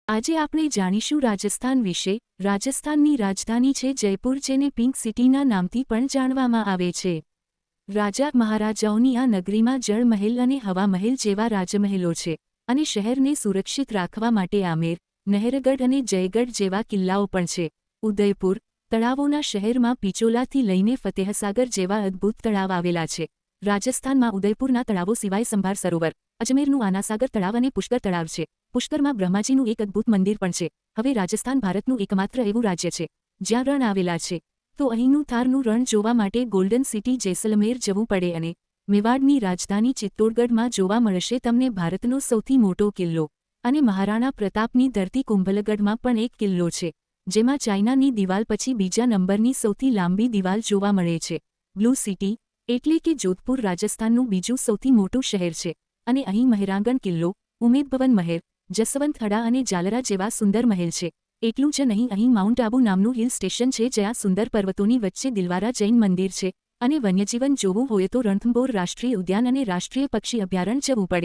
આજે આપણે જાણીશું રાજસ્થાન વિશે। રાજસ્થાનની રાજધાની છે જયપુર, જેને પિંક સિટીના નામથી પણ જાણવામાં આવે છે। રાજા મહારાજાઓની આ નગરીમાં જળ મહેલ અને હવા મહેલ જેવા રાજમહેલો છે, અને શહેરને સુરક્ષિત રાખવા માટે આમેર, નહેરગઢ અને જયગઢ જેવા કિલ્લાઓ પણ છે। ઉદયપુર તળાવોના શહેરમાં પિચોલાથી લઈને ફતેહસાગર જેવા અદ્ભુત તળાવ આવેલા છે। રાજસ્થાનમાં ઉદયપુરના તળાવો સિવાય સંભાર સરોવર, અજમેરનું આનાસાગર તળાવ અને પુષ્કર તળાવ છે। પુષ્કરમાં બ્રહ્માજીનું એક અદ્ભુત મંદિર પણ છે। હવે રાજસ્થાન ભારતનું એકમાત્ર એવું રાજ્ય છે જ્યાં રણ આવેલા છે, તો અહીંનું થારનું રણ જોવા માટે ગોલ્ડન સિટી જેસલમેર જવું પડે, અને મેવાડની રાજધાની ચિત્તોડગઢમાં જોવા મળશે તમને ભારતનો સૌથી મોટો કિલ્લો। અને મહારાણા પ્રતાપની ધરતી કુંભલગઢમાં પણ એક કિલ્લો છે, જેમાં ચાઇનાની દિવાલ પછી બીજા નંબરની સૌથી લાંબી દિવાલ જોવા મળે છે। બ્લુ સિટી એટલે કે જોધપુર રાજસ્થાનનું બીજું સૌથી મોટું શહેર છે, અને અહીં મહેરાંગણ કિલ્લો, ઉમેદભવન મહેલ, જસવંતખડા અને જાલરા જેવા સુંદર મહેલ છે। એટલું જ નહીં, અહીં માઉન્ટ આબુ નામનું હિલ સ્ટેશન છે, જ્યાં સુંદર પર્વતોની વચ્ચે દિલવારા જૈન મંદિર છે। અને વન્યજીવન જોવું હોય તો રણથંભોર રાષ્ટ્રીય ઉદ્યાન અને રાષ્ટ્રીય પક્ષી અભયારણ્ય જવું પડે।